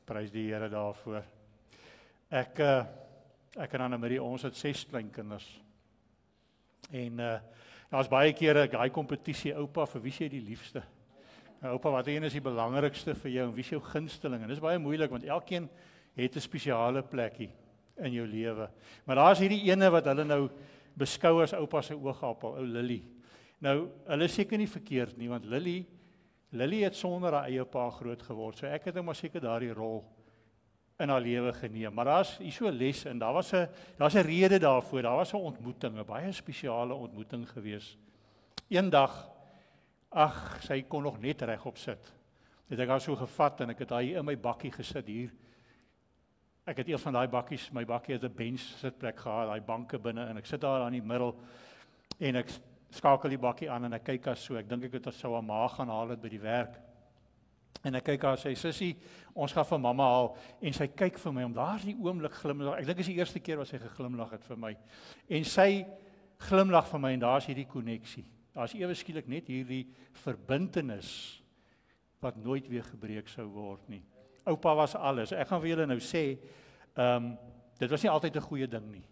Prys die Here daarvoor. Ek en Anne-Marie, ons het 6 kleinkinders. En daar's baie kere daai kompetisie, oupa, vir wie is jy die liefste? Nou, oupa, wat een is die belangrikste vir jou en wie is jou gunsteling? En dis baie moeilik want elkeen het 'n spesiale plekkie in jou lewe. Maar daar's hierdie ene wat hulle nou beskou as oupa se oogappel, ou Lily. Nou, hulle is seker nie verkeerd nie, want Lily het sonder haar eie pa groot geword. So ek het nou maar seker daardie rol in haar lewe geneem. Maar daar's hier so 'n les en daar's 'n rede daarvoor. Daar was 'n ontmoeting, 'n baie spesiale ontmoeting gewees. Eendag, sy kon nog net regop sit. Het ek haar so gevat en ek het haar hier in my bakkie gesit hier. Ek het eers van daai bakkies, my bakkie het 'n bench sitplek gehad, daai banke binne en ek sit daar in die middel en ek skakel die bakkie aan en ek kyk haar so. Ek dink ek het sou haar ma gaan haal het by die werk. En ek kyk haar sê, sussie, ons gaan vir mamma haal. En sy kyk vir my om daardie oomblik glimlag. Ek dink is die eerste keer wat sy geglimlag het vir my. En sy glimlag vir my en daar's hierdie koneksie. Daar's ewe skielik net hierdie verbintenis wat nooit weer gebreek sou word nie. Oupa was alles. Ek gaan vir julle nou sê, dit was nie altyd 'n goeie ding nie.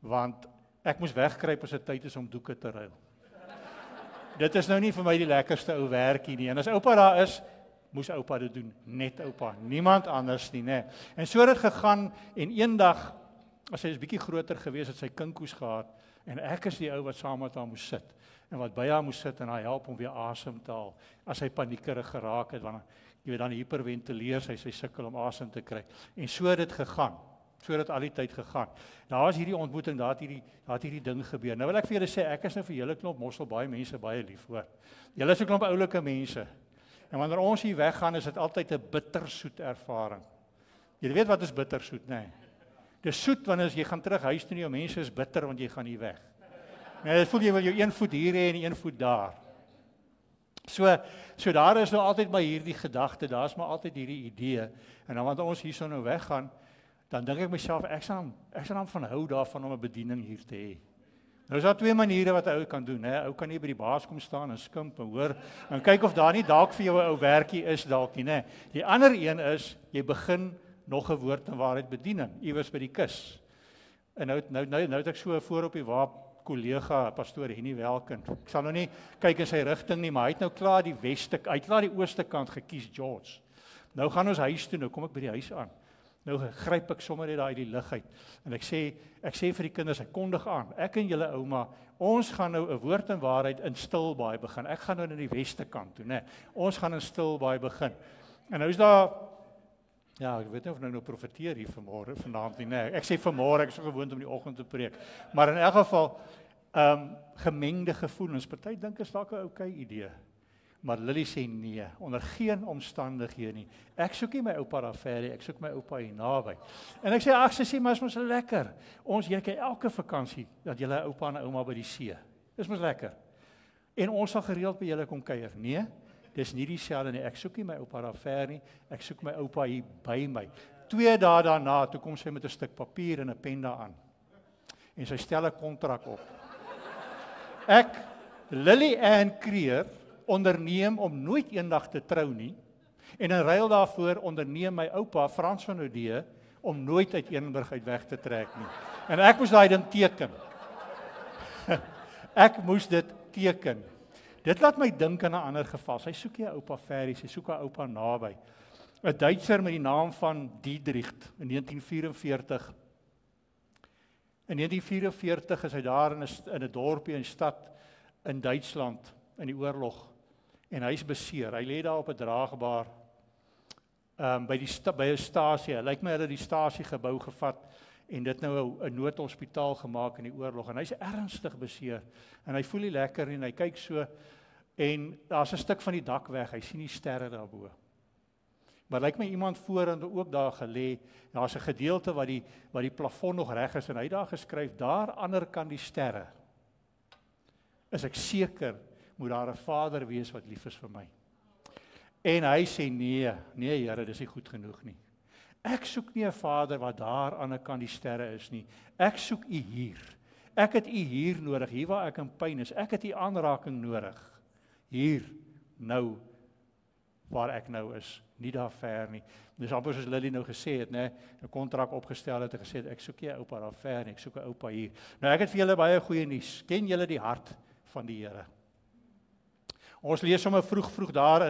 Want ek moes wegkruip as dit tyd is om doeke te ruil. Dit is nou nie vir my die lekkerste ou werkie nie. En as oupa daar is, moes oupa dit doen. Net oupa, niemand anders nie, né? En so het dit gegaan en eendag, as sy is bietjie groter gewees, het sy kinkoes gehad en ek is die ou wat saam met haar moes sit en wat by haar moes sit en haar help om weer asem te haal as sy paniekerig geraak het, want jy weet dan hiperventileer sy sukkel om asem te kry. En so het dit gegaan. So het dit al die tyd gegaan. Daar is hierdie ontmoeting, daar het hierdie ding gebeur. Nou wil ek vir julle sê, ek is nou vir julle klomp Mosselbaai mense baie lief, hoor. Julle is 'n klomp oulike mense. En wanneer ons hier weggaan, is dit altyd 'n bittersoet ervaring. Jy weet wat is bittersoet, né? Dis soet wanneer jy gaan terug huis toe en jou mense is bitter want jy gaan hier weg. Nee, dit voel jy wil jou een voet hier hê en een voet daar. So daar is nou altyd maar hierdie gedagte, daar's maar altyd hierdie idee. En dan wanneer ons hierso nou weggaan, dan dink ek myself, ek sal dan van hou daarvan om 'n bediening hier te hê. Nou is daar 2 maniere wat 'n ou kan doen, hè. Ou kan nie by die baas kom staan en skimp en hoor en kyk of daar nie dalk vir jou 'n ou werkie is dalk nie, né. Die ander een is jy begin nog 'n woord en waarheid bediening iewers by die kus. En nou het ek so voor op die waap kollega pastoor Henny Welkind. Ek sal nou nie kyk in sy rigting nie, maar hy het nou klaar die ooste kant gekies, George. Nou gaan ons huis toe, nou kom ek by die huis aan. Nou gryp ek sommer net daai die lig uit. En ek sê vir die kinders, ek kondig aan. Ek en julle ouma, ons gaan nou 'n woord en waarheid in Stilbaai begin. Ek gaan nou na die weste kant toe, né? Ons gaan in Stilbaai begin. En nou is daar ek weet nie of nou profeteer hier vanaand nie, né? Ek sê vanmôre, ek is so gewoond om die oggend te preek. Maar in elk geval gemengde gevoelens. Party dink is dalk 'n okay idee. Maar Lily sê nee, onder geen omstandighede nie. Ek soek nie my oupa daar ver nie, ek soek my oupa hier naby. En ek sê, ag sussie, maar is mos lekker. Ons kyk elke vakansie dat julle oupa en ouma by die see. Dis mos lekker. En ons sal gereeld by julle kom kuier. Nee, dis nie dieselfde nie. Ek soek nie my oupa daar ver nie, ek soek my oupa hier by my. 2 dae daarna, toe kom sy met 'n stuk papier en 'n pen daaraan. En sy stel 'n kontrak op. Ek, Lily Ann Creer, onderneem om nooit eendag te trou nie, en in ruil daarvoor onderneem my oupa, Frans van Oudee, om nooit uit Eenburg uit weg te trek nie. En ek moes daai ding teken. Ek moes dit teken. Dit laat my dink aan 'n ander geval. Sy soek nie 'n oupa ver nie, sy soek haar oupa naby. 'n Duitser met die naam van Dietrich in 1944. In 1944 is hy daar in 'n dorpie in 'n stad in Duitsland in die oorlog. En hy is beseer. Hy lê daar op 'n draagbaar by 'n stasie. Lyk my hulle die stasiegebou gevat en dit nou 'n noodhospitaal gemaak in die oorlog. En hy's ernstig beseer. En hy voel nie lekker nie en hy kyk so en daar's 'n stuk van die dak weg. Hy sien die sterre daarbo. Maar lyk my iemand vorentoe ook daar gelê. Daar's 'n gedeelte wat die plafon nog reg is en hy het daar geskryf, daar ander kan die sterre. Is ek seker moet daar 'n Vader wees wat lief is vir my. En hy sê nee Here, dis nie goed genoeg nie. Ek soek nie 'n Vader wat daar aan 'n kant die sterre is nie. Ek soek U hier. Ek het U hier nodig, hier waar ek in pyn is. Ek het U aanraking nodig. Hier, nou, waar ek nou is, nie daar ver nie. Dis amper soos Lily nou gesê het, né, 'n kontrak opgestel het en gesê het, ek soek nie 'n oupa daar ver nie, ek soek 'n oupa hier. Nou ek het vir julle baie goeie nuus. Ken julle die hart van die Here? Ons lees sommer vroeg daar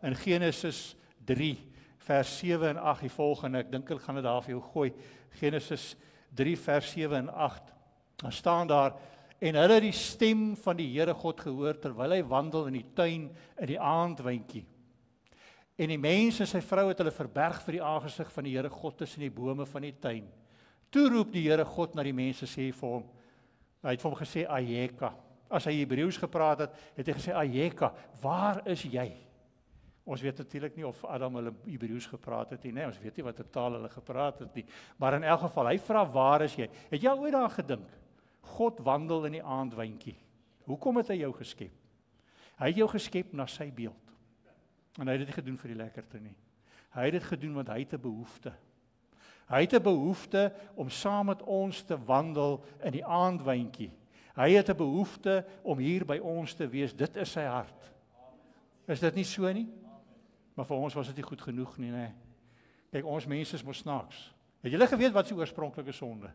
in Genesis 3, vers 7 en 8 die volgende. Ek dink ek gaan dit daar vir jou gooi. Genesis 3 vers 7 en 8. Dan staan daar, en hulle het die stem van die Here God gehoor terwyl hy wandel in die tuin in die aandwindjie. En die mens en sy vrou het hulle verberg vir die aangesig van die Here God tussen die bome van die tuin. Toe roep die Here God na die mense, sê vir hom, hy het vir hom gesê Ayeka. As hy Hebreëus gepraat het, het hy gesê Ayeka, waar is jy? Ons weet natuurlik nie of Adam hulle Hebreëus gepraat het nie, nee, ons weet nie watter taal hulle gepraat het nie. Maar in elk geval, hy vra, waar is jy? Het jy ooit daar gedink? God wandel in die aandwindjie. Hoekom het hy jou geskep? Hy het jou geskep na sy beeld. En hy het dit gedoen vir die lekkerte nie. Hy het dit gedoen want hy het 'n behoefte. Hy het 'n behoefte om saam met ons te wandel in die aandwindjie. Hy het 'n behoefte om hier by ons te wees. Dit is sy hart. Is dit nie so nie? Maar vir ons was dit nie goed genoeg nie, nee. Kyk, ons mense is mos snaaks. Het julle geweet wat is die oorspronklike sonde?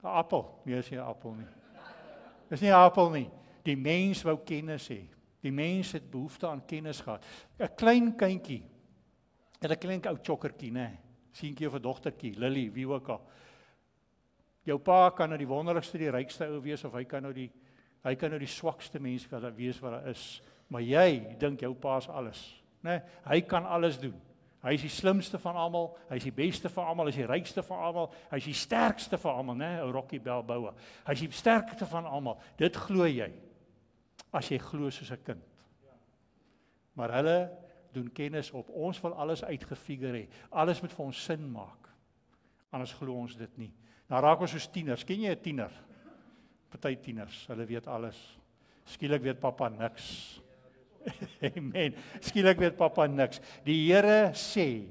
'n Appel. Nee, is nie 'n appel nie. Dis nie 'n appel nie. Die mens wou kennis hê. Die mens het behoefte aan kennis gehad. 'n Klein kindjie, en 'n klein ou chokkertjie, né? Seentjie of 'n dogtertjie, Lily, wie ook al. Jou pa kan nou die wonderlikste, die rykste ou wees, of hy kan nou die swakste mens wees wat daar is. Maar jy dink jou pa is alles, né? Hy kan alles doen. Hy is die slimste van almal, hy is die beste van almal, hy is die rykste van almal, hy is die sterkste van almal, né? Ou Rocky Balboa. Hy is die sterkste van almal. Dit glo jy. As jy glo soos 'n kind. Maar hulle doen kennis op. Ons wil alles uitgefigure hê. Alles moet vir ons sin maak. Anders glo ons dit nie. Nou raak ons soos tieners. Ken jy 'n tiener? Party tieners, hulle weet alles. Skielik weet pappa niks. Amen. Skielik weet pappa niks. Die Here sê,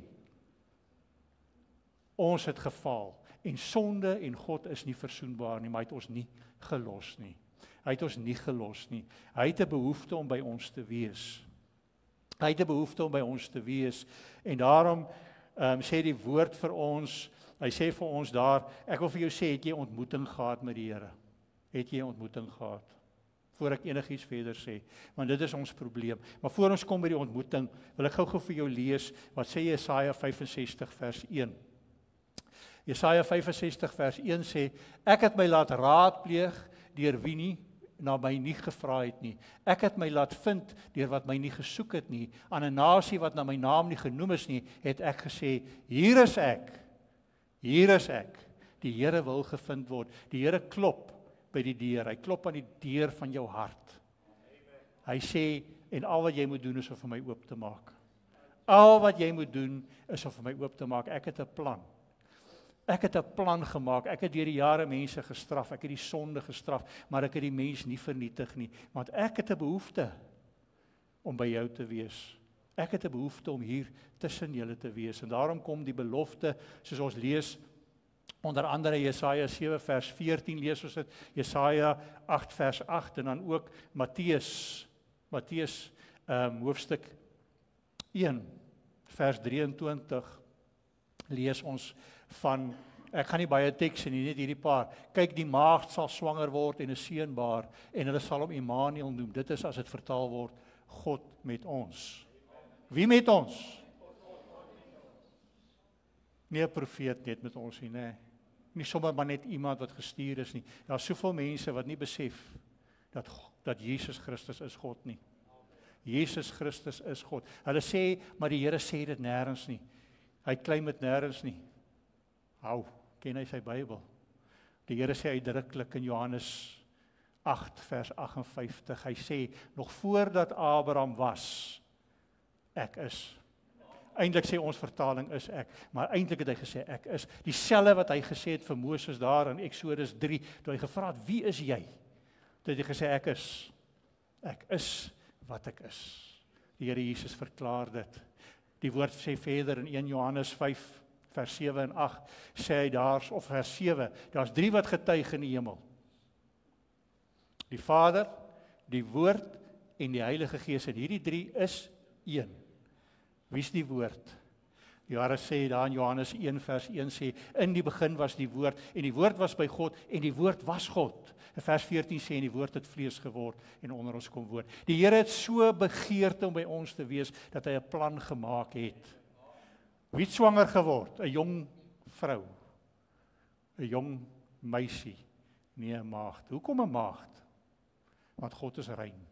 ons het gefaal. En sonde en God is nie versoenbaar nie, maar hy het ons nie gelos nie. Hy het ons nie gelos nie. Hy het 'n behoefte om by ons te wees. Hy het 'n behoefte om by ons te wees. En daarom sê die woord vir ons, hy sê vir ons daar, ek wil vir jou sê, het jy ontmoeting gehad met die Here? Het jy ontmoeting gehad? Voor ek enigiets verder sê, want dit is ons probleem. Maar voor ons kom by die ontmoeting, wil ek gou vir jou lees, wat sê Jesaja 65 vers 1. Jesaja 65 vers 1 sê, ek het my laat raadpleeg deur wie nie na my nie gevra het nie. Ek het my laat vind deur wat my nie gesoek het nie. Aan 'n nasie wat na my naam nie genoem is nie, het ek gesê, hier is ek. Hier is ek. Die Here wil gevind word. Die Here klop by die deur. Hy klop aan die deur van jou hart. Hy sê, en al wat jy moet doen is om vir my oop te maak. Al wat jy moet doen is om vir my oop te maak. Ek het 'n plan. Ek het 'n plan gemaak. Ek het deur die jare mense gestraf. Ek het die sonde gestraf, maar ek het die mens nie vernietig nie, want ek het 'n behoefte om by jou te wees. Ek het 'n behoefte om hier tussen julle te wees. En daarom kom die belofte, soos ons lees, onder andere Jesaja 7 vers 14 lees ons dit, Jesaja 8 vers 8 en dan ook Matteus hoofstuk 1 vers 23 lees ons van, ek gaan nie baie tekste nie, net hierdie paar. Kyk, die maagd sal swanger word en 'n seun baar en hulle sal hom Immanuel noem. Dit is as dit vertaal word, God met ons. Wie met ons? Nie 'n profeet net met ons nie, nee. Nie sommer maar net iemand wat gestuur is nie. Daar is soveel mense wat nie besef dat Jesus Christus is God nie. Jesus Christus is God. Hulle sê, maar die Here sê dit nêrens nie. Hy claim dit nêrens nie. Hou, ken hy sy Bybel? Die Here sê uitdruklik in Johannes 8 vers 58, hy sê, nog voordat Abraham was, ek is. Eintlik sê ons vertaling is ek, maar eintlik het hy gesê ek is. Dieselfde wat hy gesê het vir Moses daar in Exodus 3, toe hy gevra het, wie is jy? Toe het hy gesê ek is. Ek is wat ek is. Die Here Jesus verklaar dit. Die woord sê verder in 1 Johannes 5 vers 7 en 8 sê hy daar, of vers 7, daar's 3 wat getuig in die hemel. Die Vader, die Woord en die Heilige Gees, en hierdie drie is een. Wie is die woord? Johannes sê daar in Johannes 1 vers 1 sê, in die begin was die woord, en die woord was by God, en die woord was God. In vers 14 sê, en die woord het vlees geword, en onder ons kom woon. Die Here het so begeerte om by ons te wees, dat hy 'n plan gemaak het. Wie het swanger geword? 'n jong vrou. 'n jong meisie. Nee, 'n maagd. Hoekom 'n maagd? Want God is rein.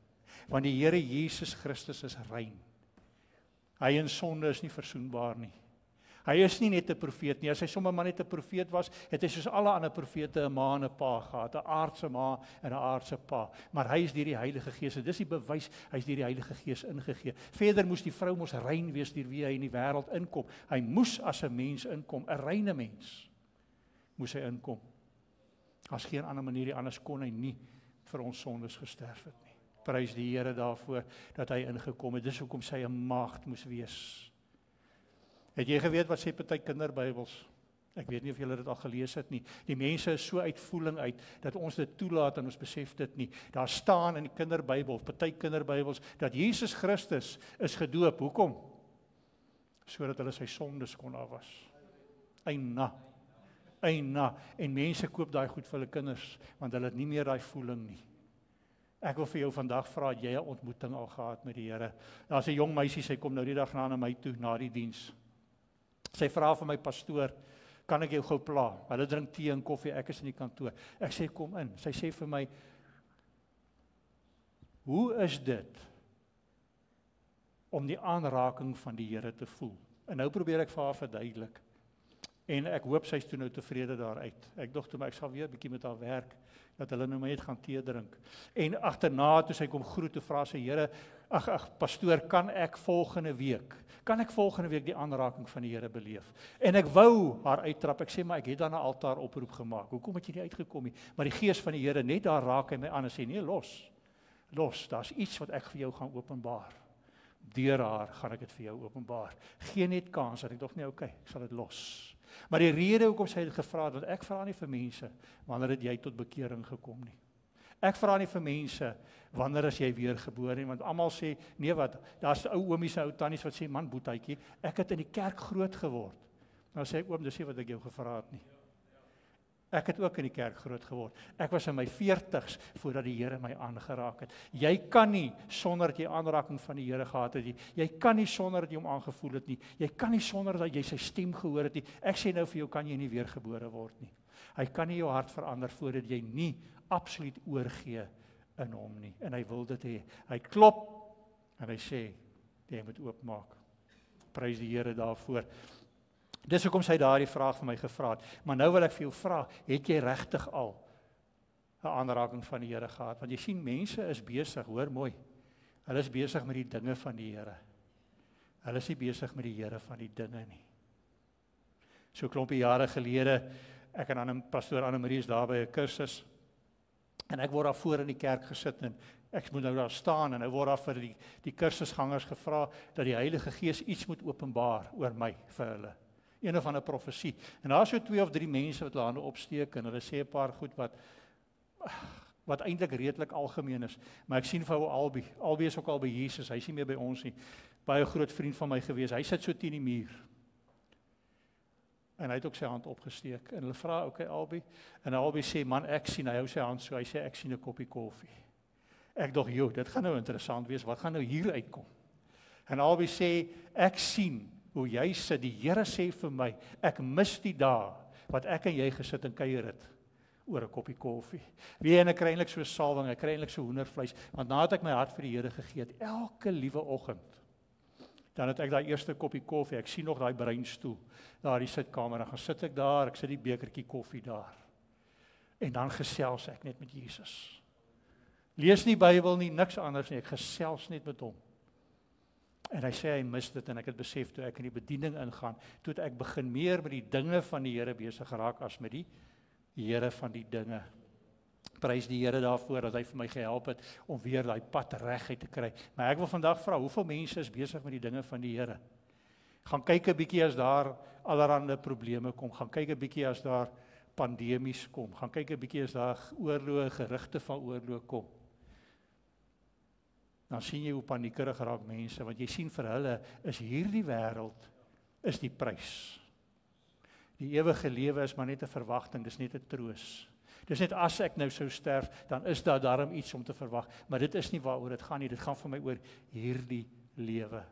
Want die Here Jesus Christus is rein. Hy en sonde is nie versoenbaar nie. Hy is nie net 'n profeet nie. As hy sommer maar net 'n profeet was, het hy soos alle ander profete 'n ma en 'n pa gehad, 'n aardse ma en 'n aardse pa. Maar hy is deur die Heilige Gees, en dis die bewys, hy is deur die Heilige Gees ingegee. Verder moes die vrou mos rein wees deur wie hy in die wêreld inkom. Hy moes as 'n mens inkom, 'n reine mens moes hy inkom. As geen ander manier, anders kon hy nie vir ons sondes gesterf het nie. Prys die Here daarvoor dat hy ingekom het. Dis hoekom sy 'n maagd moes wees. Het jy geweet wat sê party kinderbybels? Ek weet nie of julle dit al gelees het nie. Die mense is so uit voeling uit dat ons dit toelaat en ons besef dit nie. Daar staan in die kinderbybel, party kinderbybels, dat Jesus Christus is gedoop. Hoekom? Sodat hulle sy sondes kon afwas. Eina. En mense koop daai goed vir hulle kinders, want hulle het nie meer daai voeling nie. Ek wil vir jou vandag vra, het jy 'n ontmoeting al gehad met die Here? Daar's 'n jong meisie, sy kom nou die dag na my toe, na die diens. Sy vra vir my, pastoor, kan ek jou gou pla? Hulle drink tee en koffie, ek is in die kantoor. Ek sê, kom in. Sy sê vir my, hoe is dit om die aanraking van die Here te voel? En nou probeer ek vir haar verduidelik. En ek hoop sy is toe nou tevrede daaruit. Ek dink toe maar ek sal weer 'n bietjie met haar werk, dat hulle nou maar net gaan tee drink. En agterna toe sy kom groet, toe vra sy, Here, ag pastoor, kan ek volgende week die aanraking van die Here beleef? En ek wou haar uittrap. Ek sê, maar ek het dan 'n altaar oproep gemaak. Hoekom het jy nie uitgekom nie? Maar die Gees van die Here, net daar raak hy my aan en sê, nee, los, daar's iets wat ek vir jou gaan openbaar. Deur haar gaan ek dit vir jou openbaar. Geen net kans, dat ek dog nie, okay, ek sal dit los. Maar die rede hoekom sy dit gevra het, want ek vra nie vir mense, wanneer het jy tot bekering gekom nie. Ek vra nie vir mense, wanneer is jy weergebore nie, want almal sê, nee wat, daar's ou oomies en ou tannies wat sê, man boetjie, ek het in die kerk groot geword. Nou sê ek, oom, dis nie wat ek jou gevra het nie. Ek het ook in die kerk groot geword. Ek was in my 40's voordat die Here my aangeraak het. Jy kan nie sonder dat jy aanraking van die Here gehad het nie. Jy kan nie sonder dat jy hom aangevoel het nie. Jy kan nie sonder dat jy sy stem gehoor het nie. Ek sê nou vir jou, kan jy nie weergebore word nie. Hy kan nie jou hart verander voordat jy nie absoluut oorgee in hom nie. En hy wil dit hê. Hy klop en hy sê, jy moet oopmaak. Prys die Here daarvoor. Dis hoekom sy daardie vraag vir my gevra het. Maar nou wil ek vir jou vra, het jy regtig al 'n aanraking van die Here gehad? Want jy sien, mense is besig, hoor mooi. Hulle is besig met die dinge van die Here. Hulle is nie besig met die Here van die dinge nie. So 'n klompie jare gelede, ek en pastoor Anne-Marie is daar by 'n kursus. En ek word daar voor in die kerk gesit en ek moet nou daar staan en nou word daar vir die kursusgangers gevra dat die Heilige Gees iets moet openbaar oor my vir hulle. Een of ander profesie. En daar is so 2 of 3 mense wat hulle hande opsteek en hulle sê 'n paar goed wat eintlik redelik algemeen is. Maar ek sien vir ou Albie. Albie is ook al by Jesus. Hy is nie meer by ons nie. Baie groot vriend van my gewees. Hy sit so teen die muur. En hy het ook sy hand opgesteek. En hulle vra, okay Albie. En Albie sê, man, ek sien, hy hou sy hand so. Hy sê, ek sien 'n koppie koffie. Ek dog, joh, dit gaan nou interessant wees. Wat gaan nou hier uitkom? En Albie sê, ek sien hoe jy sit, die Here sê vir my, ek mis die dae wat ek en jy gesit en kuier het oor 'n koppie koffie. En ek kry eintlik so salwing, ek kry eintlik so hoendervleis, want nadat ek my hart vir die Here gegee het, elke liewe oggend, dan het ek daai eerste koppie koffie, ek sien nog daai breinstoel, daar in die sitkamer, dan gaan sit ek daar, ek sit die bekertjie koffie daar, en dan gesels ek net met Jesus. Lees nie Bybel nie, niks anders nie, ek gesels net met hom. En hy sê hy mis dit en ek het besef toe ek in die bediening ingaan, toe het ek begin meer met die dinge van die Here besig geraak as met die Here van die dinge. Prys die Here daarvoor dat hy vir my gehelp het om weer daai pad reguit te kry. Maar ek wil vandag vra, hoeveel mense is besig met die dinge van die Here? Gaan kyk 'n bietjie as daar allerhande probleme kom, gaan kyk 'n bietjie as daar pandemies kom, gaan kyk 'n bietjie as daar oorloë, gerugte van oorlog kom. dan sien jy hoe paniekerig raak mense, want jy sien vir hulle is hierdie wêreld is die prys. Die ewige lewe is maar net 'n verwagting, dis net 'n troos. Dis net as ek nou sou sterf, dan is daar daarom iets om te verwag, maar dit is nie waaroor dit gaan nie, dit gaan vir my oor hierdie lewe.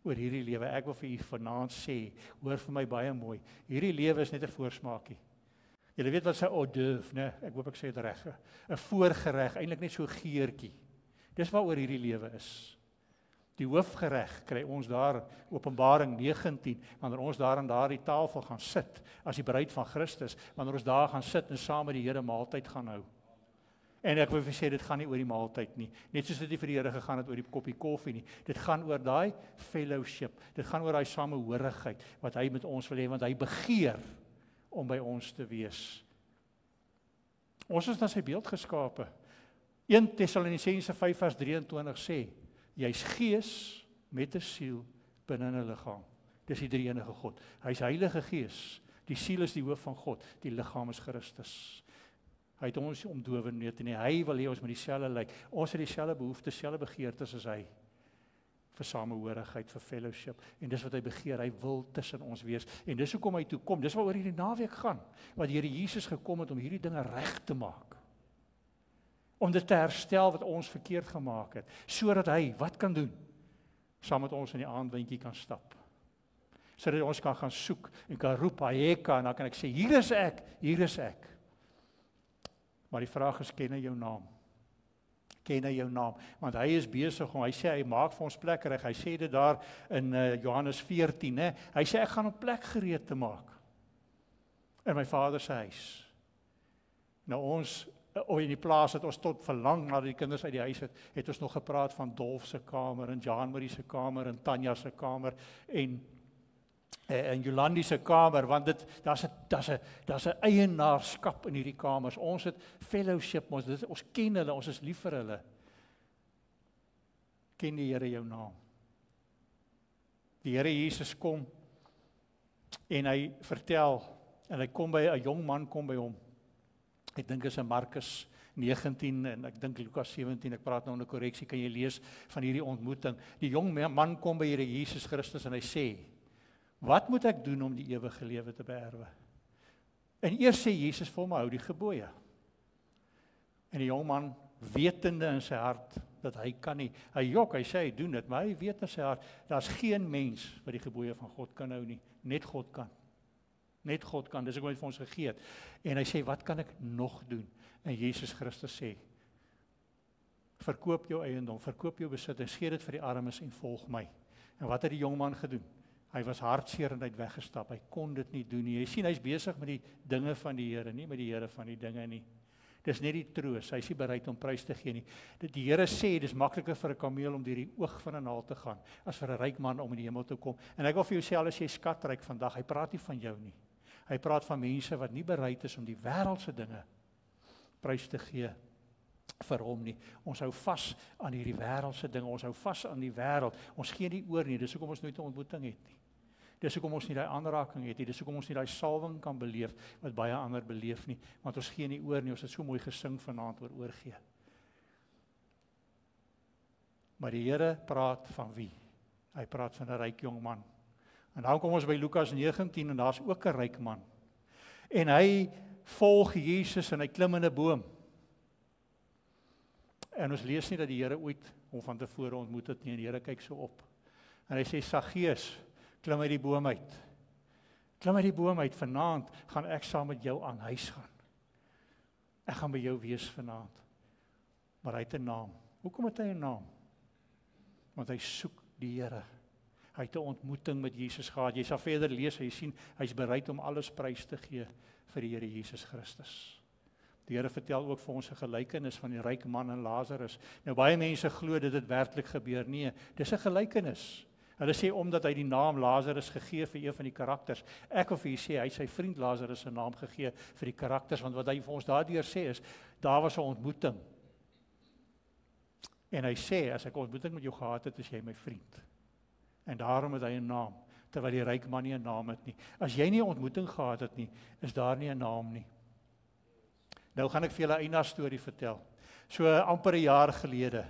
Oor hierdie lewe. Ek wil vir u vanaand sê, hoor vir my baie mooi, hierdie lewe is net 'n voorsmaakie. Julle weet wat sy hors d'oeuvre, né? Ek hoop ek sê dit reg. 'n Voorgereg, eintlik net so 'n geurtjie. Dis waaroor hierdie lewe is. Die hoofgereg kry ons daar, Openbaring 19, wanneer ons daar aan daardie tafel gaan sit, as die bruid van Christus, wanneer ons daar gaan sit en saam met die Here maaltyd gaan hou. En ek wil vir sê, dit gaan nie oor die maaltyd nie, net soos dit nie vir die Here gegaan het oor die koppie koffie nie, dit gaan oor daai fellowship, dit gaan oor daai samehorigheid, wat hy met ons wil hê, want hy begeer om by ons te wees. Ons is na sy beeld geskape. 1 Tessalonisense 5 vers 23 sê, jy's gees met 'n siel binne 'n liggaam. Dis die drie enige God. Hy's Heilige Gees. Die siel is die hoof van God. Die liggaam is Christus. Hy het ons om dowe neut en hy wil hê ons met dieselfde lyk. Ons het dieselfde behoeftes, dieselfde begeertes as hy. Vir samehorigheid, vir fellowship. En dis wat hy begeer. Hy wil tussen ons wees. En dis hoekom hy toe kom. Dis waaroor hierdie naweek gaan. Want die Here Jesus gekom het om hierdie dinge reg te maak. Om dit te herstel wat ons verkeerd gemaak het, sodat hy wat kan doen? Saam met ons in die aandwindjie kan stap. Sodat ons kan gaan soek en kan roep, Hayeka, en dan kan ek sê, hier is ek, hier is ek. Maar die vraag is, ken hy jou naam? Ken hy jou naam? Want hy is besig om, hy sê, hy maak vir ons plek reg, hy sê dit daar in Johannes 14, hè? Hy sê, ek gaan 'n plek gereed te maak in my Vader se huis. Nou ons, in die plaas het ons tot verlang nadat die kinders uit die huis het ons nog gepraat van Dolf se kamer, en Jean-Marie se kamer, en Tanya se kamer, en Jolandi se kamer, want daar's 'n eienaarskap in hierdie kamers. Ons het fellowship, ons ken hulle, ons is lief vir hulle. Ken die Here jou naam? Die Here Jesus kom, en hy vertel, en hy kom by 'n jong man kom by hom. Ek dink is in Markus 19 en ek dink Lukas 17, ek praat nou 'n korreksie, kan jy lees van hierdie ontmoeting. Die jong man kom by Here Jesus Christus en hy sê, wat moet ek doen om die ewige lewe te beerwe? En eers sê Jesus vir hom, hou die gebooie. En die jong man, wetende in sy hart, dat hy kan nie, hy sê hy doen dit, maar hy weet in sy hart, daar's geen mens wat die gebooie van God kan hou nie, net God kan. Net God kan, dis ek wat vir ons gegee het. En hy sê, wat kan ek nog doen? En Jesus Christus sê, verkoop jou eiendom, verkoop jou besittings, gee dit vir die armes en volg my. En wat het die jong man gedoen? Hy was hartseer en hy het weggestap, hy kon dit nie doen nie. Jy sien, hy's besig met die dinge van die Here, nie met die Here van die dinge nie. Dis net die troos, hy is nie bereid om prys te gee nie. Die Here sê, dis makliker vir 'n kameel om deur die oog van 'n naal te gaan, as vir 'n ryk man om in die hemel te kom. En ek wil vir jou sê, al is jy skatryk vandag, hy praat nie van jou nie. Hy praat van mense wat nie bereid is om die wêreldse dinge prys te gee vir hom nie. Ons hou vas aan hierdie wêreldse dinge, ons hou vas aan die wêreld. Ons gee nie oor nie, dis hoekom ons nooit 'n ontmoeting het nie. Dis hoekom ons nie daai aanraking het nie, dis hoekom ons nie daai salwing kan beleef wat baie ander beleef nie, want ons gee nie oor nie, ons het so mooi gesing vanaand oor oorgee. Maar die Here praat van wie? Hy praat van 'n ryk jong man. En dan kom ons by Lukas 19 en daar's ook 'n ryk man. En hy volg Jesus en hy klim in 'n boom. En ons lees nie dat die Here ooit hom van tevore ontmoet het nie, en die Here kyk so op. En hy sê, Saggeus, klim uit die boom uit. Klim uit die boom uit, vanaand gaan ek saam met jou aan huis gaan. Ek gaan by jou wees vanaand. Maar hy het 'n naam. Hoekom het hy 'n naam? Want hy soek die Here. Hy het 'n ontmoeting met Jesus gehad. Jy sal verder lees, hy sien, hy's bereid om alles prys te gee vir die Here Jesus Christus. Die Here vertel ook vir ons 'n gelykenis van die ryk man en Lazarus. Nou baie mense glo dit het werklik gebeur. Nee, dis 'n gelykenis. Hulle sê omdat hy die naam Lazarus gegee vir een van die karakters. Ek wil vir u sê, hy het sy vriend Lazarus se naam gegee vir die karakters, want wat hy vir ons daardeur sê is, daar was 'n ontmoeting. En hy sê, as ek 'n ontmoeting met jou gehad het, is jy my vriend. En daarom het hy 'n naam, terwyl die ryk man nie 'n naam het nie. As jy nie 'n ontmoeting gehad het nie, is daar nie 'n naam nie. Nou gaan ek vir julle 'n eina storie vertel. So amper 'n jaar gelede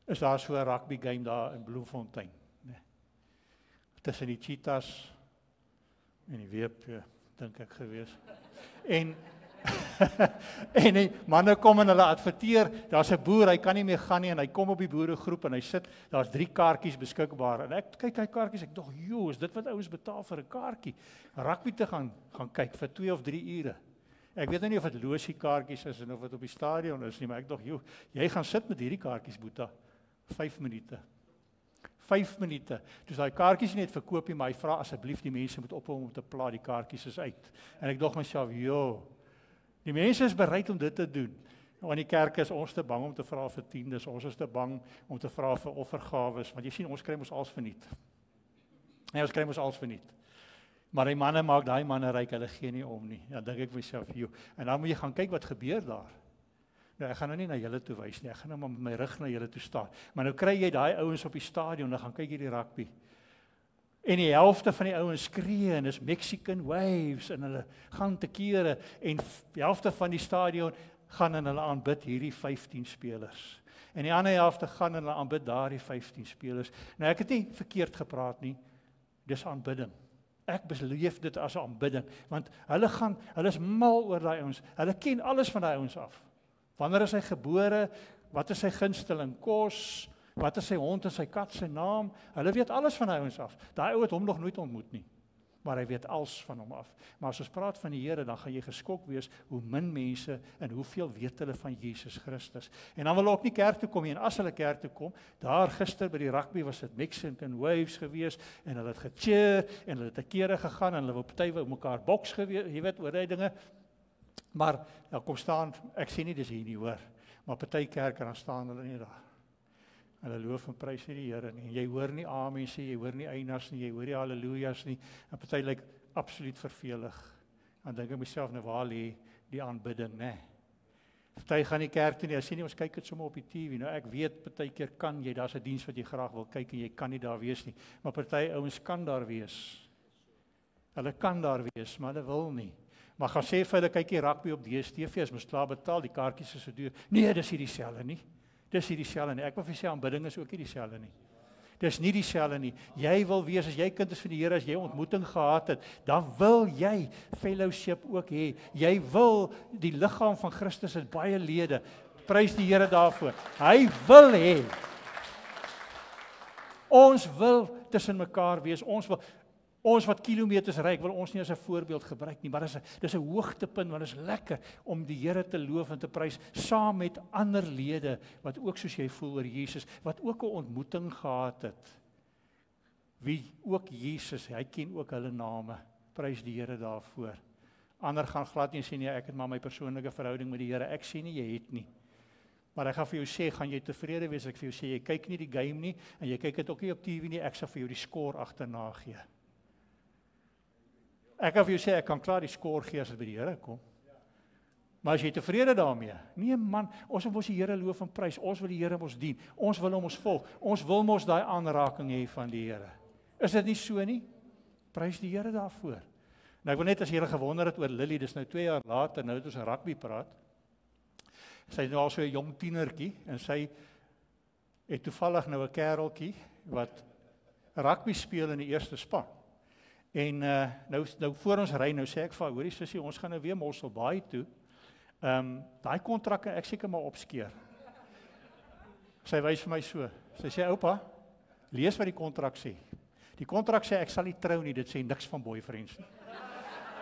is daar so 'n rugby game daar in Bloemfontein. Nee. Tussen die Cheetahs en die WP, dink ek gewees. En en die manne kom en hulle adverteer, daar's 'n boer, hy kan nie meer gaan nie en hy kom op die boeregroep en hy sit, daar's 3 kaartjies beskikbaar en ek kyk hy kaartjies, ek dog, joh, is dit wat ouens betaal vir 'n kaartjie? Rugby te gaan kyk vir 2 of 3 ure. Ek weet nou nie of dit losie kaartjies is en of dit op die stadion is nie, maar ek dog, joh, jy gaan sit met hierdie kaartjies, Boeta, 5 minute. 5 minute. Dus daai kaartjies nie net verkoop nie, maar hy vra asseblief die mense moet ophou om te pla, die kaartjies is uit. En ek dog myself, joh, die mense is bereid om dit te doen. Nou in die kerk is ons te bang om te vra vir tiendes, ons is te bang om te vra vir offergawes, want jy sien, ons kry mos alles verniet. Nee, ons kry mos alles verniet. Maar die manne maak daai manne ryk, hulle gee nie om nie. Ja, dink ek myself, joh. En dan moet jy gaan kyk wat gebeur daar. Nou, ek gaan nou nie na julle toe wys nie, ek gaan nou maar met my rug na julle toe staan. Maar nou kry jy daai ouens op die stadion, dan gaan kyk jy die rugby. En die helfte van die ouens skree en is Mexican waves en hulle gaan te kere en die helfte van die stadion gaan en hulle aanbid hierdie 15 spelers. En die ander helfte gaan en hulle aanbid daardie 15 spelers. Nou ek het nie verkeerd gepraat nie. Dis aanbidding. Ek beleef dit as 'n aanbidding, want hulle is mal oor daai ouens. Hulle ken alles van daai ouens af. Wanneer is hy gebore? Wat is sy gunsteling kos? Wat is sy hond en sy kat se naam? Hulle weet alles van daai ouens af. Daai ou het hom nog nooit ontmoet nie, maar hy weet alles van hom af. Maar as ons praat van die Here, dan gaan jy geskok wees hoe min mense en hoeveel weet hulle van Jesus Christus. En dan wil hulle ook nie kerk toe kom nie, en as hulle kerk toe kom, daar gister by die rugby was dit Mexican waves gewees, en hulle het gecheer, en hulle het te kere gegaan, en hulle wou party wou mekaar boks gewees, jy weet, oor die dinge. Maar, nou kom staan, ek sê nie dis hier nie hoor, maar party kerk, en dan staan hulle nie daar. Hulle loof en prys nie die Here nie. Jy hoor nie amen sê, jy hoor nie einas nie, jy hoor nie hallelujas nie. En party lyk absoluut vervelig. Dan dink ek myself, nou waar lê die aanbidding, nê? Party gaan nie kerk toe nie. As jy nie, ons kyk dit sommer op die TV. Nou ek weet partykeer kan jy, daar's 'n diens wat jy graag wil kyk en jy kan nie daar wees nie. Maar party ouens kan daar wees. Hulle kan daar wees, maar hulle wil nie. Maar gaan sê vir hulle kyk jy rugby op DStv, as mens klaar betaal, die kaartjies is so duur. Nee, dis nie dieselfde nie. Dis nie dieselfde nie. Ek wil vir sê aanbidding is ook nie dieselfde nie. Dis nie dieselfde nie. Jy wil wees, as jy kind is van die Here, as jy ontmoeting gehad het, dan wil jy fellowship ook hê. Jy wil, die liggaam van Christus het baie lede. Prys die Here daarvoor. Hy wil hê. Ons wil tussen mekaar wees. Ons wat kilometers ry, wil ons nie as 'n voorbeeld gebruik nie, maar dis 'n hoogtepunt, want dit is lekker om die Here te loof en te prys saam met ander lede wat ook soos jy voel oor Jesus, wat ook 'n ontmoeting gehad het. Wie ook Jesus, hy ken ook hulle name. Prys die Here daarvoor. Ander gaan glad nie sê nie, ek het maar my persoonlike verhouding met die Here. Ek sê nie jy het nie. Maar ek gaan vir jou sê, gaan jy tevrede wees? Ek vir jou sê, jy kyk nie die game nie en jy kyk dit ook nie op TV nie. Ek sal vir jou die skoor agterna gee. Ek kan vir jou sê, ek kan klaar die skoor gee as dit by die Here kom. Maar as jy tevrede daarmee? Nee man, ons wil die Here loof en prys. Ons wil die Here mos dien. Ons wil hom ons volg. Ons wil mos daai aanraking hê van die Here. Is dit nie so nie? Prys die Here daarvoor. Nou ek wil net as julle gewonder het oor Lily, dis nou 2 jaar later, nou het ons 'n rugby praat. Sy is nou al so 'n jong tienertjie en sy het toevallig nou 'n kereltjie wat rugby speel in die eerste span. En nou voor ons ry, nou sê ek vir haar, hoorie sussie, ons gaan nou weer Mosselbaai toe. Daai kontrak kan ek seker maar opskeer. Sy wys vir my so. Sy sê, oupa, lees wat die kontrak sê. Die kontrak sê ek sal nie trou nie, dit sê niks van boyfriends nie.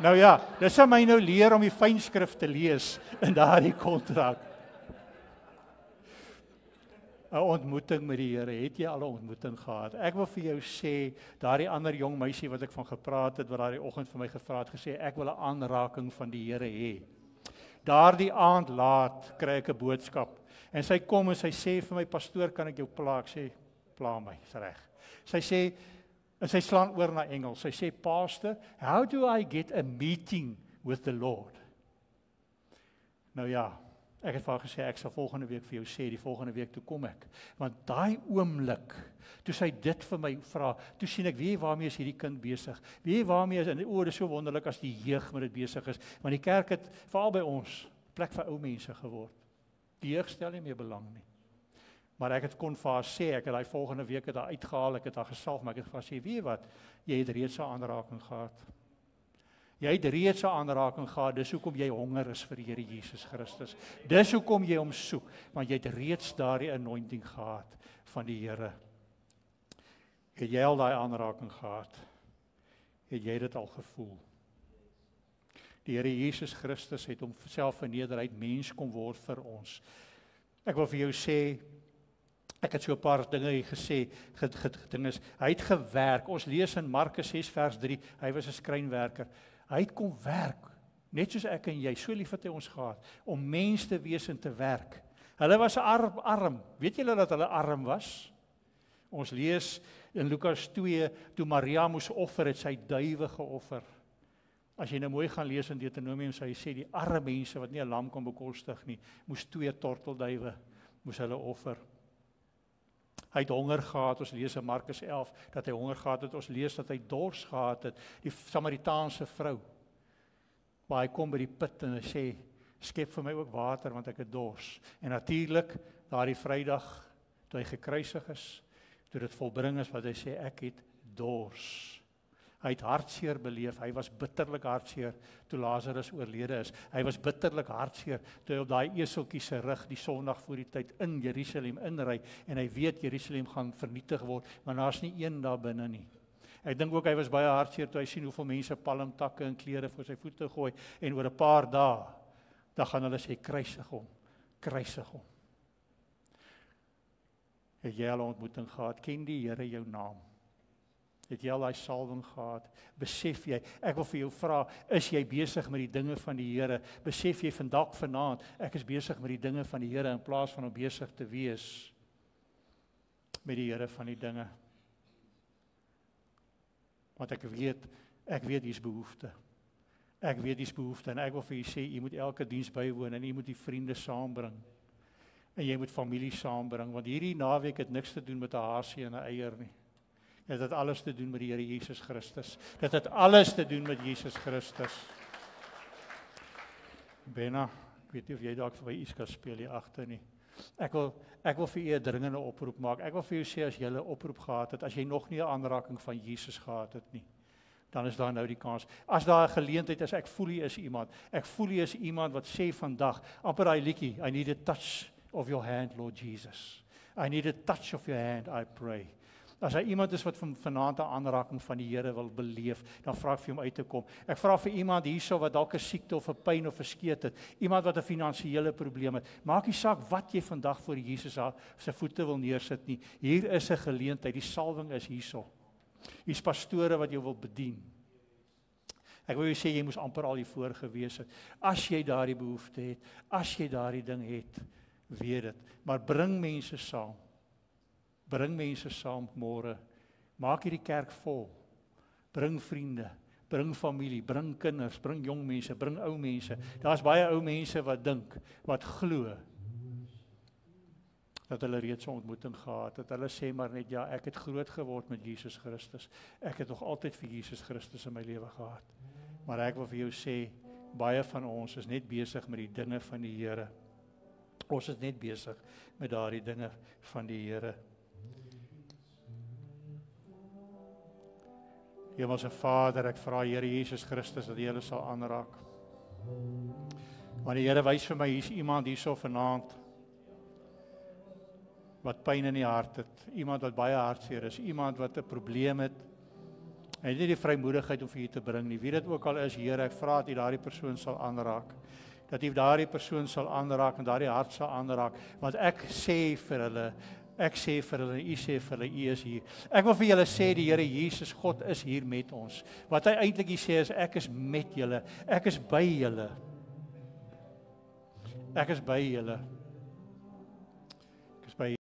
Nou ja, dis sal my nou leer om die fynskrif te lees in daardie kontrak. 'n Ontmoeting met die Here, het jy al 'n ontmoeting gehad? Ek wil vir jou sê, daardie ander jong meisie wat ek van gepraat het, wat daardie oggend vir my gevra het, gesê, ek wil 'n aanraking van die Here hê. Daardie aand laat kry ek 'n boodskap, en sy kom en sy sê vir my, pastoor, kan ek jou pla? Ek sê, pla my, is reg. Sy sê, en sy slaan oor na Engels, sy sê, pastor, how do I get a meeting with the Lord? Nou ja, ek het vir haar gesê, ek sal volgende week vir jou sê, die volgende week toe kom ek. Want daai oomblik, toe sy dit vir my vra, toe sien ek, weet waarmee is hierdie kind besig? Weet waarmee is, en dit is so wonderlik as die jeug met dit besig is, want die kerk het, veral by ons, plek vir ou mense geword. Die jeug stel nie meer belang nie. Maar ek het kon vir haar sê, ek het daai volgende week het haar uitgehaal, ek het haar gesalf, maar ek het vir haar sê, weet jy wat, jy het reeds 'n aanraking gehad. Jy het reeds 'n aanraking gehad, dis hoekom jy honger is vir die Here Jesus Christus. Dis hoekom jy hom soek, want jy het reeds daardie anointing gehad van die Here. Het jy al daai aanraking gehad? Het jy dit al gevoel? Die Here Jesus Christus het homself verneder, hy het mens kom word vir ons. Ek wil vir jou sê, ek het so 'n paar dinge hier gesê, dinges. Hy het gewerk. Ons lees in Markus 6 vers 3, hy was 'n skrynwerker. Hy het kom werk, net soos ek en jy, so lief het hy ons gehad, om mens te wees en te werk. Hulle was arm. Weet julle dat hulle arm was? Ons lees in Lukas 2, toe Maria moes offer, het sy duwe geoffer. As jy nou mooi gaan lees in Deuteronomium, sê hy sê die arme mense wat nie 'n lam kon bekostig nie, moes 2 tortelduwe, moes hulle offer. Hy het honger gehad, ons lees in Markus 11, dat hy honger gehad het, ons lees dat hy dors gehad het, die Samaritaanse vrou, waar hy kom by die put en hy sê, skep vir my ook water, want ek het dors. En natuurlik, daardie Vrydag, toe hy gekruisig is, toe dit volbring is, wat hy sê, ek het dors. Hy het hartseer beleef, hy was bitterlik hartseer toe Lazarus oorlede is. Hy was bitterlik hartseer toe hy op daai eseltjie se rug die Sondag voor die tyd in Jerusalem inry en hy weet Jerusalem gaan vernietig word, maar daar's nie een daar binne nie. Ek dink ook hy was baie hartseer toe hy sien hoeveel mense palmtakke en klere voor sy voete gooi en oor 'n paar dae dan gaan hulle sê kruisig hom, kruisig hom. Het jy al 'n ontmoeting gehad? Ken die Here jou naam? Het jy al daai salwing gehad? Besef jy, ek wil vir jou vra, is jy besig met die dinge van die Here? Besef jy vanaand, ek is besig met die dinge van die Here in plaas van om besig te wees met die Here van die dinge? Want ek weet hier's behoefte. Ek weet hier's behoefte en ek wil vir julle sê, jy moet elke diens bywoon en jy moet die vriende saambring. En jy moet familie saambring, want hierdie naweek het niks te doen met 'n hasie en 'n eier nie. Dit het alles te doen met die Here Jesus Christus. Dit het alles te doen met Jesus Christus. Benna, ek weet nie of jy dalk vir my iets kan speel hier agter nie. Ek wil vir u 'n dringende oproep maak. Ek wil vir jou sê, as jy 'n oproep gehad het, as jy nog nie 'n aanraking van Jesus gehad het nie, dan is daar nou die kans. As daar 'n geleentheid is, ek voel hier is iemand. Ek voel hier is iemand wat sê vandag, amper daai liedjie, I need a touch of your hand, Lord Jesus. I need a touch of your hand, I pray. As hy iemand is wat vanaand 'n aanraking van die Here wil beleef, dan vra ek vir hom uit te kom. Ek vra vir iemand hierso wat dalk 'n siekte of 'n pyn of 'n skeet het, iemand wat 'n finansiële probleem het. Maak nie saak wat jy vandag voor Jesus se voete wil neersit nie. Hier is 'n geleentheid, die salwing is hierso. Hier's pastore wat jou wil bedien. Ek wil jou sê, jy moes amper al hier voor gewees het. As jy daardie behoefte het, as jy daardie ding het, weet dit. Maar bring mense saam. Bring mense saam môre. Maak hierdie kerk vol. Bring vriende, bring familie, bring kinders, bring jong mense, bring ou mense. Daar's baie ou mense wat dink, wat glo dat hulle reeds 'n ontmoeting gehad het. Hulle sê maar net, ja, ek het groot geword met Jesus Christus. Ek het nog altyd vir Jesus Christus in my lewe gehad. Maar ek wil vir jou sê, baie van ons is net besig met die dinge van die Here. Ons is net besig met daardie dinge van die Here. Hemelse Vader, ek vra Here Jesus Christus dat U hulle sal aanraak. Want die Here wys vir my, hier's iemand hierso vanaand wat pyn in die hart het, iemand wat baie hartseer is, iemand wat 'n probleem het. Hy het nie die vrymoedigheid om vir U te bring nie. Wie dit ook al is, Here, ek vra dat U daardie persoon sal aanraak. Dat U daardie persoon sal aanraak en daardie hart sal aanraak, want ek sê vir hulle, U sê vir hulle, U is hier. Ek wil vir julle sê, die Here Jesus, God is hier met ons. Wat hy eintlik hier sê is, ek is met julle, ek is by julle. Ek is by julle. Ek is by